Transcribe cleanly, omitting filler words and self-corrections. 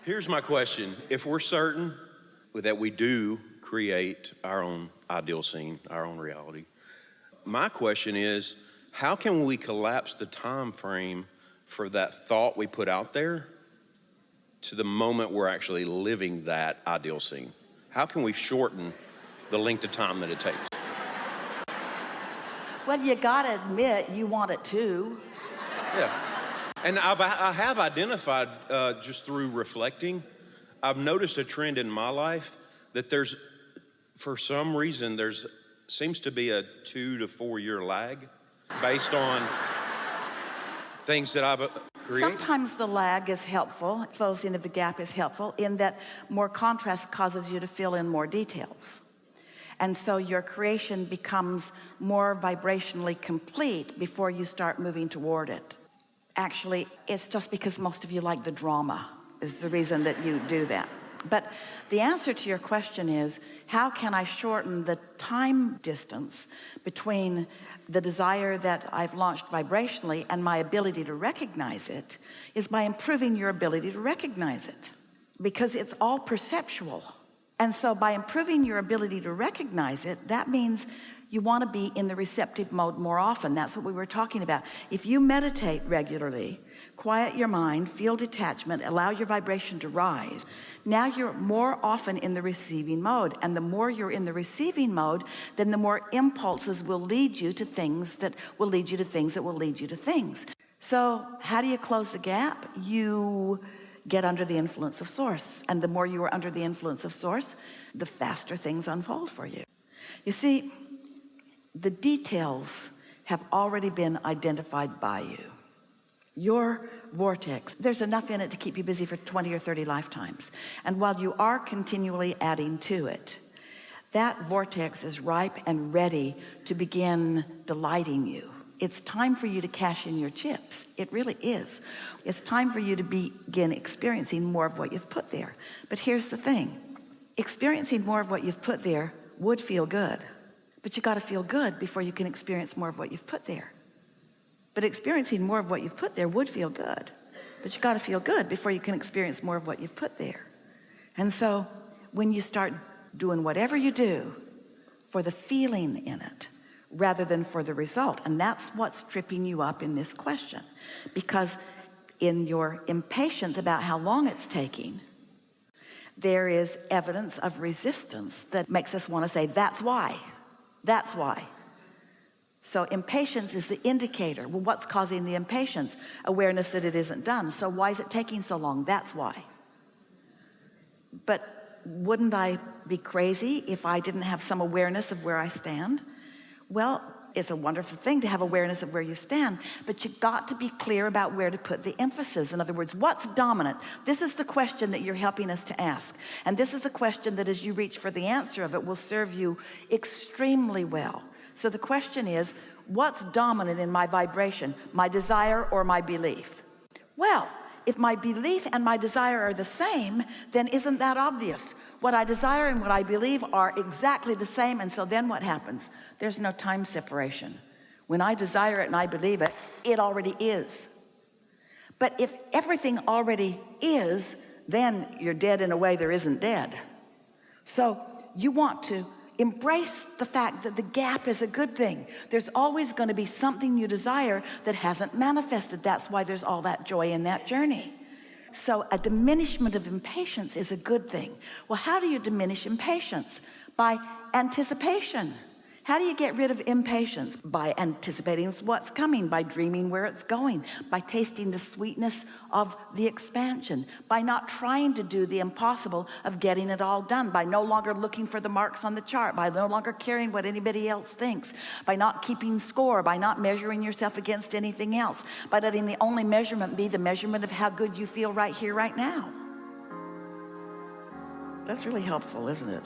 Here's my question. If we're certain that we do create our own ideal scene, our own reality, my question is, how can we collapse the time frame for that thought we put out there to the moment we're actually living that ideal scene? How can we shorten the length of time that it takes? Well, you gotta admit you want it too. Yeah. And I have identified, just through reflecting, I've noticed a trend in my life that for some reason, seems to be a 2 to 4 year lag based on things that I've created. Sometimes the lag is helpful, closing of the gap is helpful, in that more contrast causes you to fill in more details. And so your creation becomes more vibrationally complete before you start moving toward it. Actually, it's just because most of you like the drama is the reason that you do that. But the answer to your question is, how can I shorten the time distance between the desire that I've launched vibrationally and my ability to recognize it, is by improving your ability to recognize it, because it's all perceptual. And so by improving your ability to recognize it, that means you want to be in the receptive mode more often. That's what we were talking about. If you meditate regularly, quiet your mind, feel detachment, allow your vibration to rise, now you're more often in the receiving mode. And the more you're in the receiving mode, then the more impulses will lead you to things that will lead you to things that will lead you to things. So how do you close the gap? You get under the influence of source. And the more you are under the influence of source, the faster things unfold for you. You see, the details have already been identified by you. Your vortex, there's enough in it to keep you busy for 20 or 30 lifetimes. And while you are continually adding to it, that vortex is ripe and ready to begin delighting you. It's time for you to cash in your chips. It really is. It's time for you to begin experiencing more of what you've put there. But here's the thing. Experiencing more of what you've put there would feel good. But you got to feel good before you can experience more of what you've put there. But experiencing more of what you've put there would feel good. But you got to feel good before you can experience more of what you've put there. And so when you start doing whatever you do for the feeling in it, rather than for the result, and that's what's tripping you up in this question, because in your impatience about how long it's taking, there is evidence of resistance that makes us want to say, that's why. That's why. So impatience is the indicator. Well, what's causing the impatience? Awareness that it isn't done. So why is it taking so long? That's why. But wouldn't I be crazy if I didn't have some awareness of where I stand? Well, it's a wonderful thing to have awareness of where you stand, but you've got to be clear about where to put the emphasis. In other words, what's dominant? This is the question that you're helping us to ask. And this is a question that as you reach for the answer of it will serve you extremely well. So the question is, what's dominant in my vibration, my desire or my belief? Well, if my belief and my desire are the same, then isn't that obvious? What I desire and what I believe are exactly the same. And so then what happens? There's no time separation. When I desire it and I believe it, it already is. But if everything already is, then you're dead in a way there isn't dead. So you want to embrace the fact that the gap is a good thing. There's always going to be something you desire that hasn't manifested. That's why there's all that joy in that journey. So a diminishment of impatience is a good thing. Well, how do you diminish impatience? By anticipation. How do you get rid of impatience? By anticipating what's coming, by dreaming where it's going, by tasting the sweetness of the expansion, by not trying to do the impossible of getting it all done, by no longer looking for the marks on the chart, by no longer caring what anybody else thinks, by not keeping score, by not measuring yourself against anything else, by letting the only measurement be the measurement of how good you feel right here, right now. That's really helpful, isn't it?